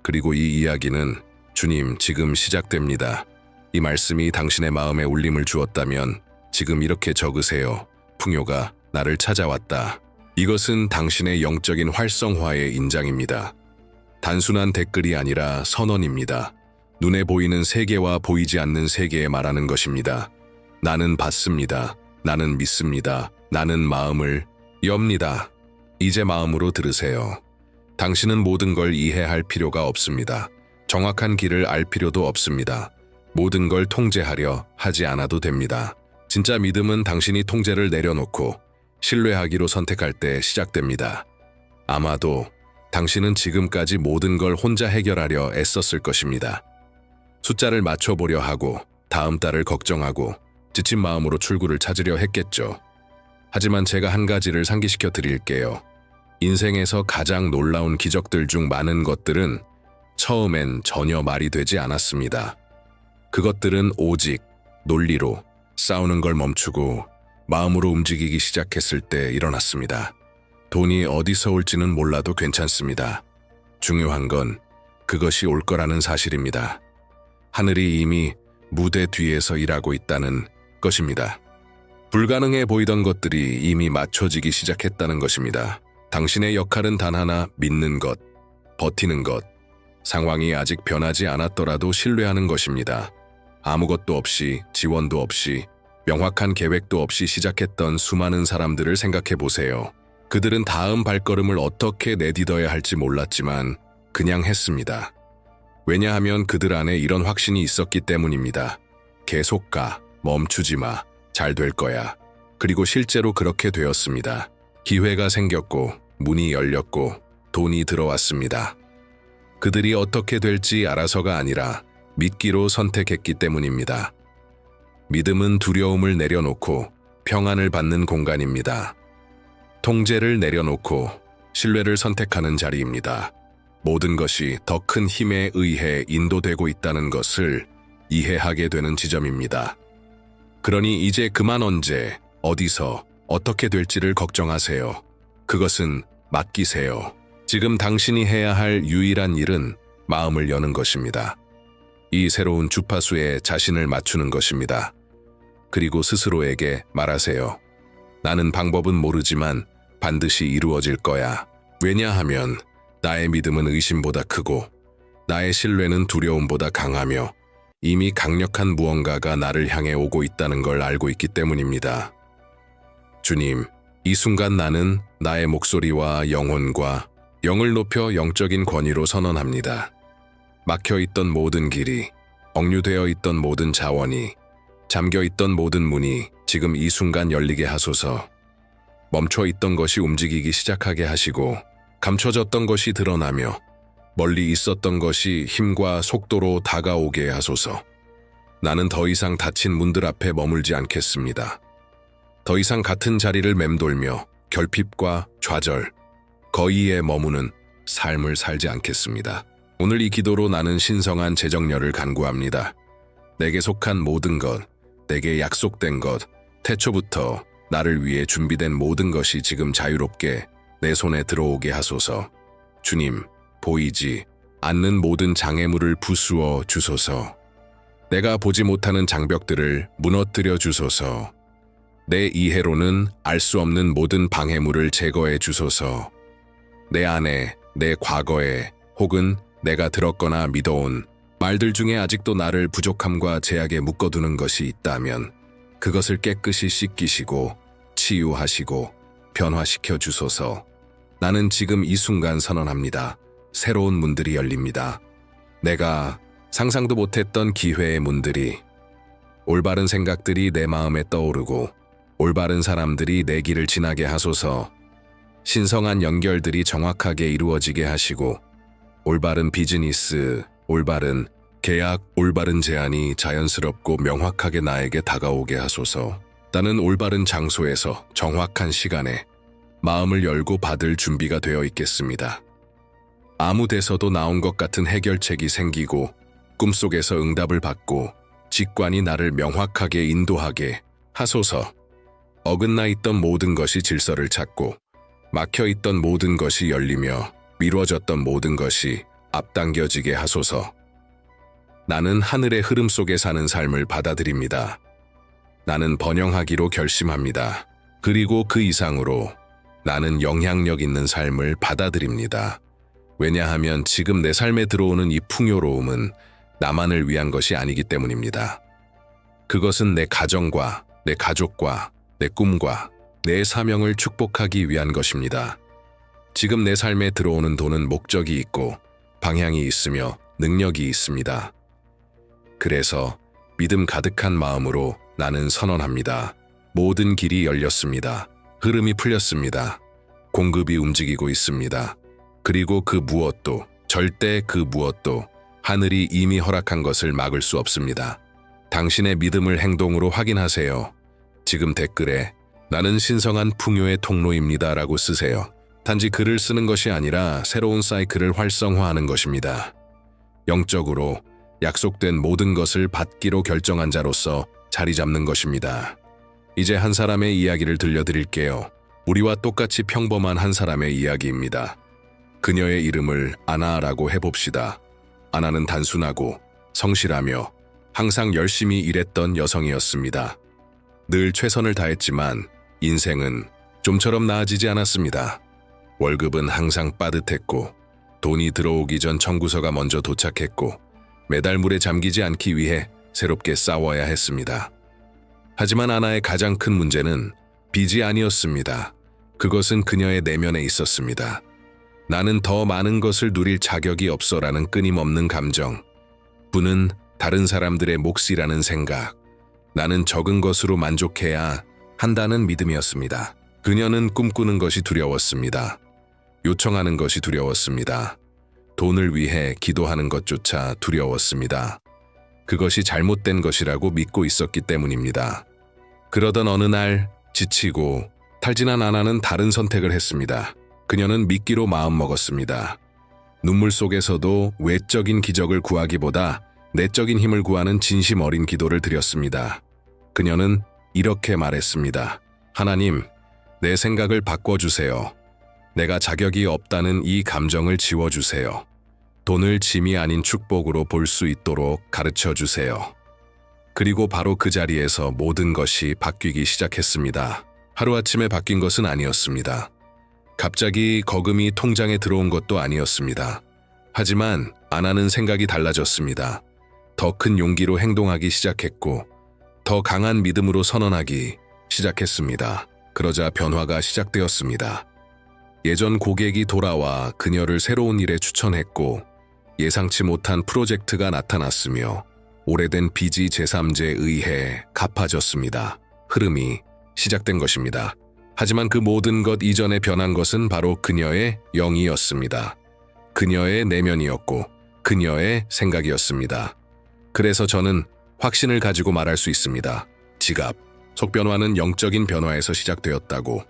그리고 이 이야기는 주님, 지금 시작됩니다. 이 말씀이 당신의 마음에 울림을 주었다면 지금 이렇게 적으세요. 풍요가 나를 찾아왔다. 이것은 당신의 영적인 활성화의 인장입니다. 단순한 댓글이 아니라 선언입니다. 눈에 보이는 세계와 보이지 않는 세계에 말하는 것입니다. 나는 받습니다. 나는 믿습니다. 나는 마음을 엽니다. 이제 마음으로 들으세요. 당신은 모든 걸 이해할 필요가 없습니다. 정확한 길을 알 필요도 없습니다. 모든 걸 통제하려 하지 않아도 됩니다. 진짜 믿음은 당신이 통제를 내려놓고 신뢰하기로 선택할 때 시작됩니다. 아마도 당신은 지금까지 모든 걸 혼자 해결하려 애썼을 것입니다. 숫자를 맞춰보려 하고 다음 달을 걱정하고 지친 마음으로 출구를 찾으려 했겠죠. 하지만 제가 한 가지를 상기시켜 드릴게요. 인생에서 가장 놀라운 기적들 중 많은 것들은 처음엔 전혀 말이 되지 않았습니다. 그것들은 오직 논리로 싸우는 걸 멈추고 마음으로 움직이기 시작했을 때 일어났습니다. 돈이 어디서 올지는 몰라도 괜찮습니다. 중요한 건 그것이 올 거라는 사실입니다. 하늘이 이미 무대 뒤에서 일하고 있다는 것입니다. 불가능해 보이던 것들이 이미 맞춰지기 시작했다는 것입니다. 당신의 역할은 단 하나, 믿는 것, 버티는 것, 상황이 아직 변하지 않았더라도 신뢰하는 것입니다. 아무것도 없이, 지원도 없이, 명확한 계획도 없이 시작했던 수많은 사람들을 생각해 보세요. 그들은 다음 발걸음을 어떻게 내딛어야 할지 몰랐지만 그냥 했습니다. 왜냐하면 그들 안에 이런 확신이 있었기 때문입니다. 계속 가, 멈추지 마, 잘 될 거야. 그리고 실제로 그렇게 되었습니다. 기회가 생겼고, 문이 열렸고, 돈이 들어왔습니다. 그들이 어떻게 될지 알아서가 아니라 믿기로 선택했기 때문입니다. 믿음은 두려움을 내려놓고 평안을 받는 공간입니다. 통제를 내려놓고 신뢰를 선택하는 자리입니다. 모든 것이 더 큰 힘에 의해 인도되고 있다는 것을 이해하게 되는 지점입니다. 그러니 이제 그만 언제, 어디서, 어떻게 될지를 걱정하세요. 그것은 맡기세요. 지금 당신이 해야 할 유일한 일은 마음을 여는 것입니다. 이 새로운 주파수에 자신을 맞추는 것입니다. 그리고 스스로에게 말하세요. 나는 방법은 모르지만 반드시 이루어질 거야. 왜냐하면 나의 믿음은 의심보다 크고 나의 신뢰는 두려움보다 강하며 이미 강력한 무언가가 나를 향해 오고 있다는 걸 알고 있기 때문입니다. 주님, 이 순간 나는 나의 목소리와 영혼과 영을 높여 영적인 권위로 선언합니다. 막혀있던 모든 길이, 억류되어 있던 모든 자원이, 잠겨있던 모든 문이 지금 이 순간 열리게 하소서. 멈춰있던 것이 움직이기 시작하게 하시고 감춰졌던 것이 드러나며 멀리 있었던 것이 힘과 속도로 다가오게 하소서. 나는 더 이상 닫힌 문들 앞에 머물지 않겠습니다. 더 이상 같은 자리를 맴돌며 결핍과 좌절, 거의에 머무는 삶을 살지 않겠습니다. 오늘 이 기도로 나는 신성한 재정렬을 간구합니다. 내게 속한 모든 것, 내게 약속된 것, 태초부터 나를 위해 준비된 모든 것이 지금 자유롭게 내 손에 들어오게 하소서. 주님, 보이지 않는 모든 장애물을 부수어 주소서. 내가 보지 못하는 장벽들을 무너뜨려 주소서. 내 이해로는 알 수 없는 모든 방해물을 제거해 주소서. 내 안에, 내 과거에 혹은 내가 들었거나 믿어온 말들 중에 아직도 나를 부족함과 제약에 묶어두는 것이 있다면 그것을 깨끗이 씻기시고 치유하시고 변화시켜 주소서. 나는 지금 이 순간 선언합니다. 새로운 문들이 열립니다. 내가 상상도 못했던 기회의 문들이, 올바른 생각들이 내 마음에 떠오르고 올바른 사람들이 내 길을 지나게 하소서. 신성한 연결들이 정확하게 이루어지게 하시고 올바른 비즈니스, 올바른 계약, 올바른 제안이 자연스럽고 명확하게 나에게 다가오게 하소서. 나는 올바른 장소에서 정확한 시간에 마음을 열고 받을 준비가 되어 있겠습니다. 아무 데서도 나온 것 같은 해결책이 생기고 꿈속에서 응답을 받고 직관이 나를 명확하게 인도하게 하소서. 어긋나 있던 모든 것이 질서를 찾고 막혀 있던 모든 것이 열리며 미뤄졌던 모든 것이 앞당겨지게 하소서. 나는 하늘의 흐름 속에 사는 삶을 받아들입니다. 나는 번영하기로 결심합니다. 그리고 그 이상으로 나는 영향력 있는 삶을 받아들입니다. 왜냐하면 지금 내 삶에 들어오는 이 풍요로움은 나만을 위한 것이 아니기 때문입니다. 그것은 내 가정과 내 가족과 내 꿈과 내 사명을 축복하기 위한 것입니다. 지금 내 삶에 들어오는 돈은 목적이 있고 방향이 있으며 능력이 있습니다. 그래서 믿음 가득한 마음으로 나는 선언합니다. 모든 길이 열렸습니다. 흐름이 풀렸습니다. 공급이 움직이고 있습니다. 그리고 그 무엇도, 절대 그 무엇도 하늘이 이미 허락한 것을 막을 수 없습니다. 당신의 믿음을 행동으로 확인하세요. 지금 댓글에 나는 신성한 풍요의 통로입니다 라고 쓰세요. 단지 글을 쓰는 것이 아니라 새로운 사이클을 활성화하는 것입니다. 영적으로 약속된 모든 것을 받기로 결정한 자로서 자리 잡는 것입니다. 이제 한 사람의 이야기를 들려드릴게요. 우리와 똑같이 평범한 한 사람의 이야기입니다. 그녀의 이름을 아나라고 해봅시다. 아나는 단순하고 성실하며 항상 열심히 일했던 여성이었습니다. 늘 최선을 다했지만 인생은 좀처럼 나아지지 않았습니다. 월급은 항상 빠듯했고 돈이 들어오기 전 청구서가 먼저 도착했고 매달 물에 잠기지 않기 위해 새롭게 싸워야 했습니다. 하지만 아나의 가장 큰 문제는 빚이 아니었습니다. 그것은 그녀의 내면에 있었습니다. 나는 더 많은 것을 누릴 자격이 없어라는 끊임없는 감정. 부는 다른 사람들의 몫이라는 생각. 나는 적은 것으로 만족해야 한다는 믿음이었습니다. 그녀는 꿈꾸는 것이 두려웠습니다. 요청하는 것이 두려웠습니다. 돈을 위해 기도하는 것조차 두려웠습니다. 그것이 잘못된 것이라고 믿고 있었기 때문입니다. 그러던 어느 날 지치고 탈진한 아나는 다른 선택을 했습니다. 그녀는 믿기로 마음먹었습니다. 눈물 속에서도 외적인 기적을 구하기보다 내적인 힘을 구하는 진심 어린 기도를 드렸습니다. 그녀는 이렇게 말했습니다. 하나님, 내 생각을 바꿔주세요. 내가 자격이 없다는 이 감정을 지워주세요. 돈을 짐이 아닌 축복으로 볼 수 있도록 가르쳐주세요. 그리고 바로 그 자리에서 모든 것이 바뀌기 시작했습니다. 하루아침에 바뀐 것은 아니었습니다. 갑자기 거금이 통장에 들어온 것도 아니었습니다. 하지만 아나는 생각이 달라졌습니다. 더 큰 용기로 행동하기 시작했고 더 강한 믿음으로 선언하기 시작했습니다. 그러자 변화가 시작되었습니다. 예전 고객이 돌아와 그녀를 새로운 일에 추천했고 예상치 못한 프로젝트가 나타났으며 오래된 빚이 제3자에 의해 갚아졌습니다. 흐름이 시작된 것입니다. 하지만 그 모든 것 이전에 변한 것은 바로 그녀의 영이었습니다. 그녀의 내면이었고 그녀의 생각이었습니다. 그래서 저는 확신을 가지고 말할 수 있습니다. 지갑, 속변화는 영적인 변화에서 시작되었다고.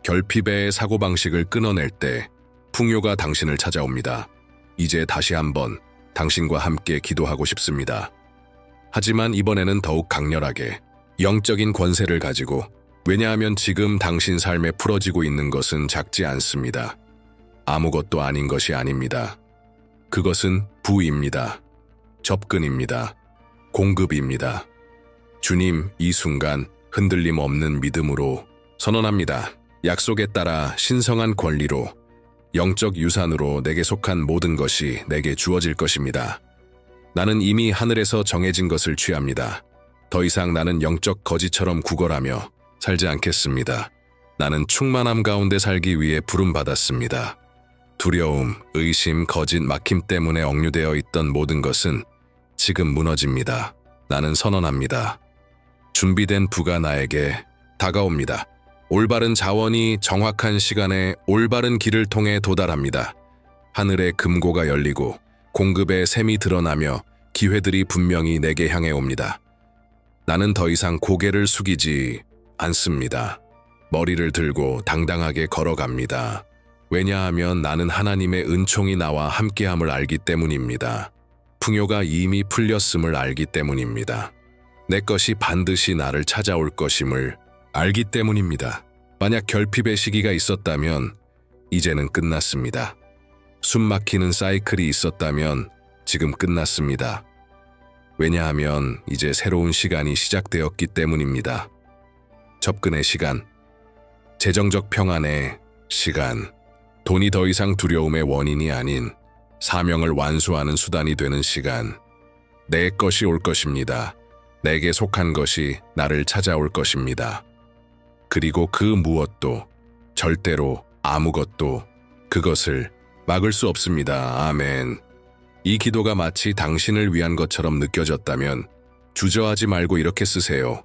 결핍의 사고방식을 끊어낼 때 풍요가 당신을 찾아옵니다. 이제 다시 한번 당신과 함께 기도하고 싶습니다. 하지만 이번에는 더욱 강렬하게 영적인 권세를 가지고, 왜냐하면 지금 당신 삶에 풀어지고 있는 것은 작지 않습니다. 아무것도 아닌 것이 아닙니다. 그것은 부입니다. 접근입니다. 공급입니다. 주님, 이 순간 흔들림 없는 믿음으로 선언합니다. 약속에 따라 신성한 권리로, 영적 유산으로 내게 속한 모든 것이 내게 주어질 것입니다. 나는 이미 하늘에서 정해진 것을 취합니다. 더 이상 나는 영적 거지처럼 구걸하며 살지 않겠습니다. 나는 충만함 가운데 살기 위해 부름받았습니다. 두려움, 의심, 거짓, 막힘 때문에 억류되어 있던 모든 것은 지금 무너집니다. 나는 선언합니다. 준비된 부가 나에게 다가옵니다. 올바른 자원이 정확한 시간에 올바른 길을 통해 도달합니다. 하늘의 금고가 열리고 공급의 샘이 드러나며 기회들이 분명히 내게 향해 옵니다. 나는 더 이상 고개를 숙이지 않습니다. 머리를 들고 당당하게 걸어갑니다. 왜냐하면 나는 하나님의 은총이 나와 함께함을 알기 때문입니다. 풍요가 이미 풀렸음을 알기 때문입니다. 내 것이 반드시 나를 찾아올 것임을 알기 때문입니다. 만약 결핍의 시기가 있었다면 이제는 끝났습니다. 숨막히는 사이클이 있었다면 지금 끝났습니다. 왜냐하면 이제 새로운 시간이 시작되었기 때문입니다. 접근의 시간, 재정적 평안의 시간, 돈이 더 이상 두려움의 원인이 아닌 사명을 완수하는 수단이 되는 시간. 내 것이 올 것입니다. 내게 속한 것이 나를 찾아올 것입니다. 그리고 그 무엇도, 절대로 아무것도 그것을 막을 수 없습니다. 아멘. 이 기도가 마치 당신을 위한 것처럼 느껴졌다면 주저하지 말고 이렇게 쓰세요.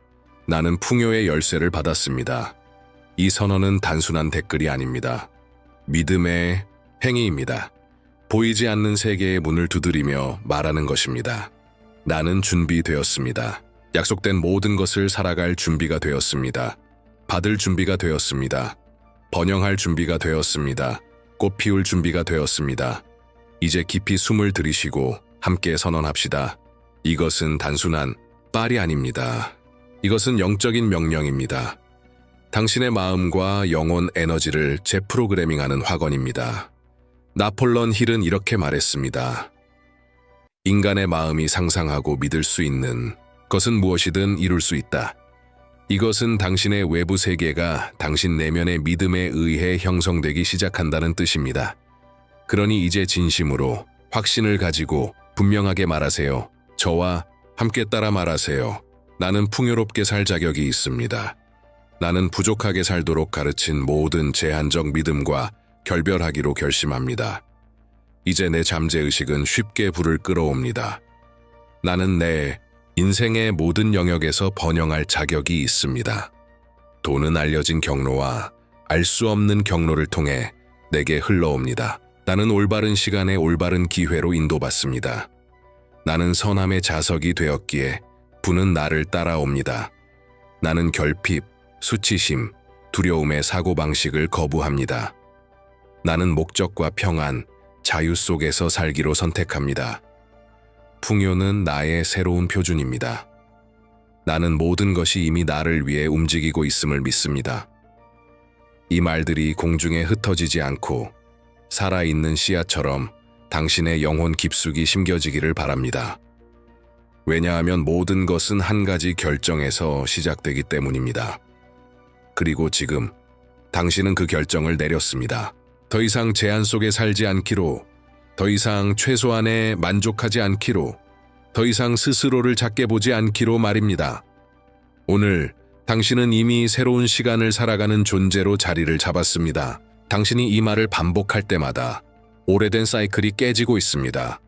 나는 풍요의 열쇠를 받았습니다. 이 선언은 단순한 댓글이 아닙니다. 믿음의 행위입니다. 보이지 않는 세계의 문을 두드리며 말하는 것입니다. 나는 준비되었습니다. 약속된 모든 것을 살아갈 준비가 되었습니다. 받을 준비가 되었습니다. 번영할 준비가 되었습니다. 꽃 피울 준비가 되었습니다. 이제 깊이 숨을 들이쉬고 함께 선언합시다. 이것은 단순한 빨이 아닙니다. 이것은 영적인 명령입니다. 당신의 마음과 영혼 에너지를 재프로그래밍하는 학원입니다. 나폴론 힐은 이렇게 말했습니다. 인간의 마음이 상상하고 믿을 수 있는 것은 무엇이든 이룰 수 있다. 이것은 당신의 외부 세계가 당신 내면의 믿음에 의해 형성되기 시작한다는 뜻입니다. 그러니 이제 진심으로 확신을 가지고 분명하게 말하세요. 저와 함께 따라 말하세요. 나는 풍요롭게 살 자격이 있습니다. 나는 부족하게 살도록 가르친 모든 제한적 믿음과 결별하기로 결심합니다. 이제 내 잠재의식은 쉽게 불을 끌어옵니다. 나는 내 인생의 모든 영역에서 번영할 자격이 있습니다. 돈은 알려진 경로와 알 수 없는 경로를 통해 내게 흘러옵니다. 나는 올바른 시간에 올바른 기회로 인도받습니다. 나는 선함의 자석이 되었기에 부는 나를 따라옵니다. 나는 결핍, 수치심, 두려움의 사고방식을 거부합니다. 나는 목적과 평안, 자유 속에서 살기로 선택합니다. 풍요는 나의 새로운 표준입니다. 나는 모든 것이 이미 나를 위해 움직이고 있음을 믿습니다. 이 말들이 공중에 흩어지지 않고 살아있는 씨앗처럼 당신의 영혼 깊숙이 심겨지기를 바랍니다. 왜냐하면 모든 것은 한 가지 결정에서 시작되기 때문입니다. 그리고 지금 당신은 그 결정을 내렸습니다. 더 이상 제한 속에 살지 않기로, 더 이상 최소한에 만족하지 않기로, 더 이상 스스로를 작게 보지 않기로 말입니다. 오늘 당신은 이미 새로운 시간을 살아가는 존재로 자리를 잡았습니다. 당신이 이 말을 반복할 때마다 오래된 사이클이 깨지고 있습니다.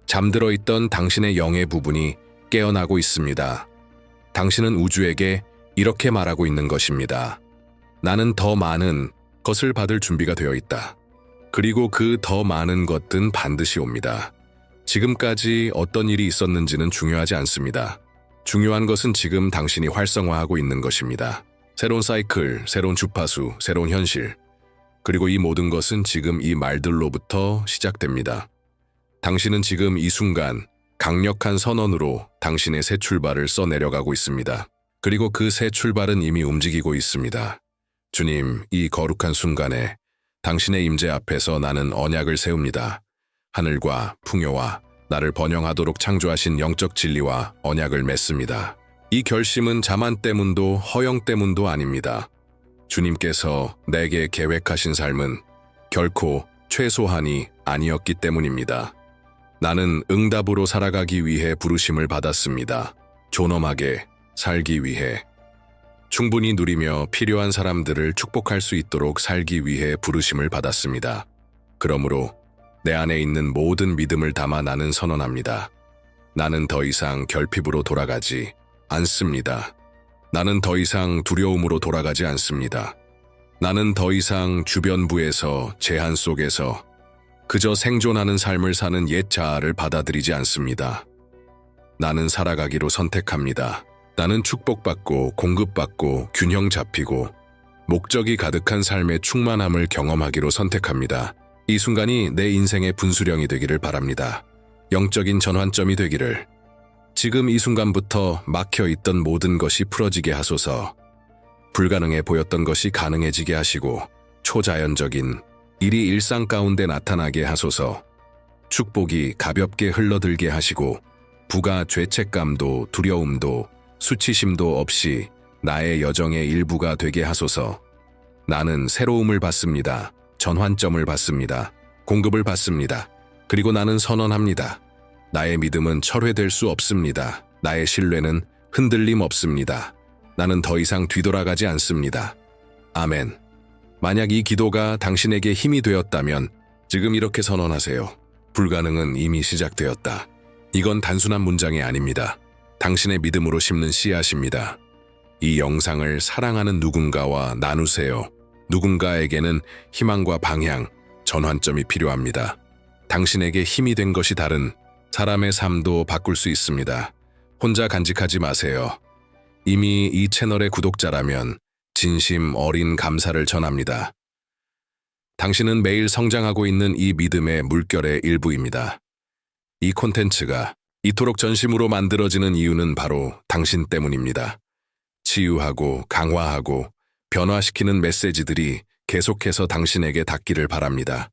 잠들어 있던 당신의 영의 부분이 깨어나고 있습니다. 당신은 우주에게 이렇게 말하고 있는 것입니다. 나는 더 많은 것을 받을 준비가 되어 있다. 그리고 그 더 많은 것들은 반드시 옵니다. 지금까지 어떤 일이 있었는지는 중요하지 않습니다. 중요한 것은 지금 당신이 활성화하고 있는 것입니다. 새로운 사이클, 새로운 주파수, 새로운 현실. 그리고 이 모든 것은 지금 이 말들로부터 시작됩니다. 당신은 지금 이 순간 강력한 선언으로 당신의 새 출발을 써내려가고 있습니다. 그리고 그 새 출발은 이미 움직이고 있습니다. 주님, 이 거룩한 순간에 당신의 임재 앞에서 나는 언약을 세웁니다. 하늘과 풍요와 나를 번영하도록 창조하신 영적 진리와 언약을 맺습니다. 이 결심은 자만 때문도 허영 때문도 아닙니다. 주님께서 내게 계획하신 삶은 결코 최소한이 아니었기 때문입니다. 나는 응답으로 살아가기 위해 부르심을 받았습니다. 존엄하게 살기 위해. 충분히 누리며 필요한 사람들을 축복할 수 있도록 살기 위해 부르심을 받았습니다. 그러므로 내 안에 있는 모든 믿음을 담아 나는 선언합니다. 나는 더 이상 결핍으로 돌아가지 않습니다. 나는 더 이상 두려움으로 돌아가지 않습니다. 나는 더 이상 주변부에서 제한 속에서 그저 생존하는 삶을 사는 옛 자아를 받아들이지 않습니다. 나는 살아가기로 선택합니다. 나는 축복받고 공급받고 균형 잡히고 목적이 가득한 삶의 충만함을 경험하기로 선택합니다. 이 순간이 내 인생의 분수령이 되기를 바랍니다. 영적인 전환점이 되기를. 지금 이 순간부터 막혀있던 모든 것이 풀어지게 하소서. 불가능해 보였던 것이 가능해지게 하시고 초자연적인 일이 일상 가운데 나타나게 하소서. 축복이 가볍게 흘러들게 하시고 부가 죄책감도 두려움도 수치심도 없이 나의 여정의 일부가 되게 하소서. 나는 새로움을 받습니다. 전환점을 받습니다. 공급을 받습니다. 그리고 나는 선언합니다. 나의 믿음은 철회될 수 없습니다. 나의 신뢰는 흔들림 없습니다. 나는 더 이상 뒤돌아가지 않습니다. 아멘. 만약 이 기도가 당신에게 힘이 되었다면 지금 이렇게 선언하세요. 불가능은 이미 시작되었다. 이건 단순한 문장이 아닙니다. 당신의 믿음으로 심는 씨앗입니다. 이 영상을 사랑하는 누군가와 나누세요. 누군가에게는 희망과 방향, 전환점이 필요합니다. 당신에게 힘이 된 것이 다른 사람의 삶도 바꿀 수 있습니다. 혼자 간직하지 마세요. 이미 이 채널의 구독자라면 진심 어린 감사를 전합니다. 당신은 매일 성장하고 있는 이 믿음의 물결의 일부입니다. 이 콘텐츠가 이토록 전심으로 만들어지는 이유는 바로 당신 때문입니다. 치유하고 강화하고 변화시키는 메시지들이 계속해서 당신에게 닿기를 바랍니다.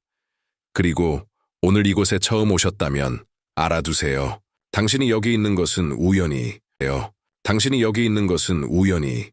그리고 오늘 이곳에 처음 오셨다면 알아두세요. 당신이 여기 있는 것은 우연히예요. 당신이 여기 있는 것은 우연히